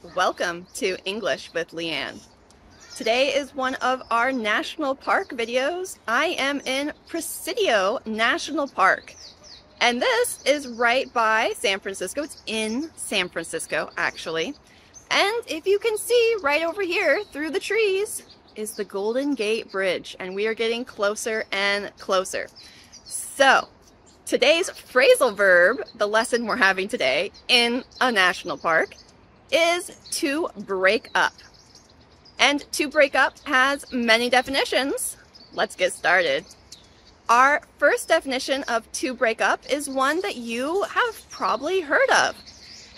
Welcome to English with Leanne. Today is one of our national park videos. I am in Presidio National Park, and this is right by San Francisco. It's in San Francisco, actually. And if you can see right over here through the trees is the Golden Gate Bridge, and we are getting closer and closer. So, today's phrasal verb, the lesson we're having today in a national park, is to break up. And to break up has many definitions. Let's get started. Our first definition of to break up is one that you have probably heard of,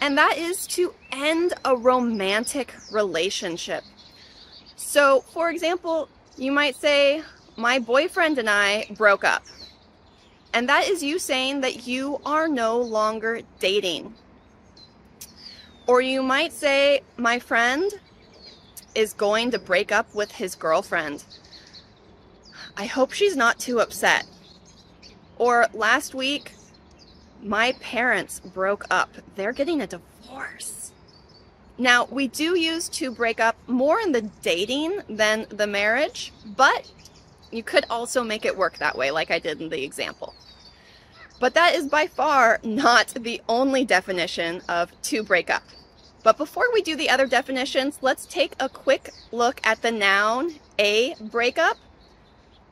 and that is to end a romantic relationship. So, for example, you might say, my boyfriend and I broke up. And that is you saying that you are no longer dating. Or you might say, my friend is going to break up with his girlfriend. I hope she's not too upset. Or last week, my parents broke up. They're getting a divorce. Now, we do use to break up more in the dating than the marriage, but you could also make it work that way, like I did in the example. But that is by far not the only definition of to break up. But before we do the other definitions, let's take a quick look at the noun a breakup.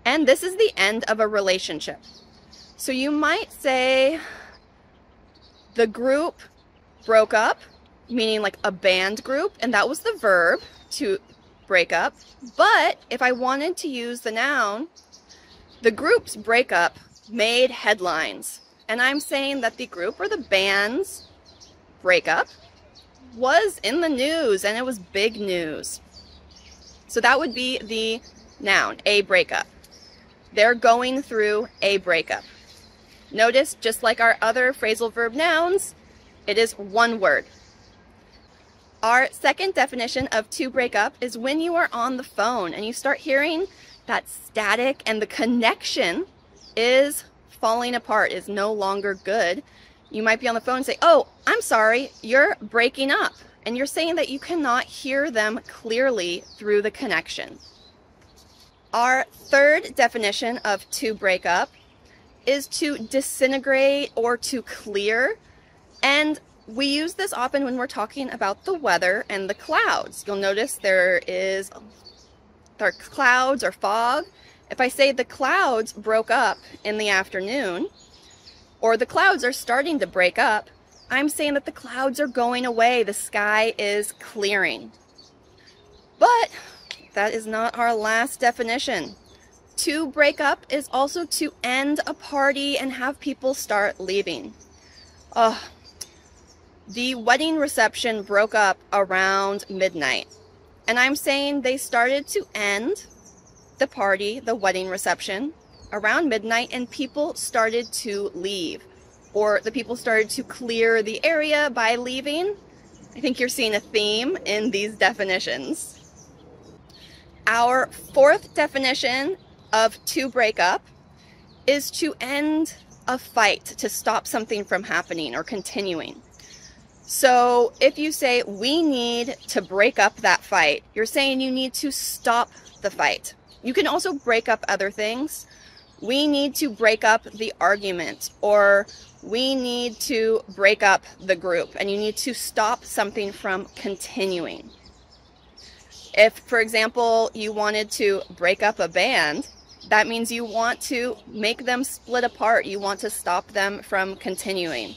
And this is the end of a relationship. So you might say the group broke up, meaning like a band group, and that was the verb to break up. But if I wanted to use the noun, the group's breakup made headlines. And I'm saying that the group or the band's breakup was in the news, and it was big news. So that would be the noun, a breakup. They're going through a breakup. Notice, just like our other phrasal verb nouns, it is one word. Our second definition of to break up is when you are on the phone and you start hearing that static and the connection is falling apart, is no longer good. You might be on the phone and say, oh, I'm sorry, you're breaking up. And you're saying that you cannot hear them clearly through the connection. Our third definition of to break up is to disintegrate or to clear. And we use this often when we're talking about the weather and the clouds. You'll notice there are clouds or fog. If I say the clouds broke up in the afternoon, or the clouds are starting to break up, I'm saying that the clouds are going away. The sky is clearing. But that is not our last definition. To break up is also to end a party and have people start leaving. The wedding reception broke up around midnight. And I'm saying they started to end the party, the wedding reception, around midnight, and people started to leave, or the people started to clear the area by leaving. I think you're seeing a theme in these definitions. Our fourth definition of to break up is to end a fight, to stop something from happening or continuing. So if you say, we need to break up that fight, you're saying you need to stop the fight. You can also break up other things. We need to break up the argument, or we need to break up the group, and you need to stop something from continuing. If, for example, you wanted to break up a band, that means you want to make them split apart. You want to stop them from continuing.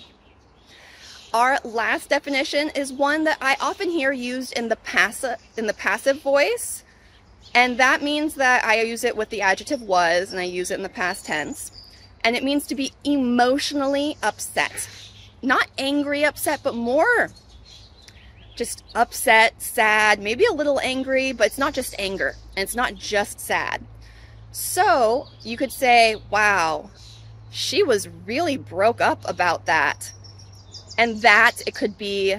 Our last definition is one that I often hear used in the passive voice. And that means that I use it with the adjective was, and I use it in the past tense. And it means to be emotionally upset. Not angry upset, but more just upset, sad, maybe a little angry, but it's not just anger, and it's not just sad. So you could say, wow, she was really broke up about that. And that, it could be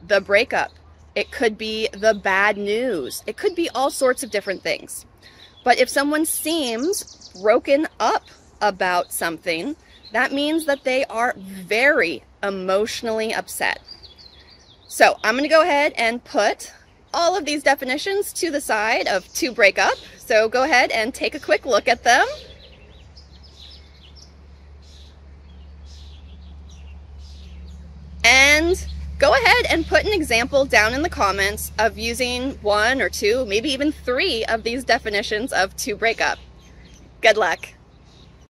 the breakup. It could be the bad news. It could be all sorts of different things. But if someone seems broken up about something, that means that they are very emotionally upset. So I'm going to go ahead and put all of these definitions to the side of to break up. So go ahead and take a quick look at them. And go ahead and put an example down in the comments of using 1 or 2, maybe even 3 of these definitions of to break up. Good luck.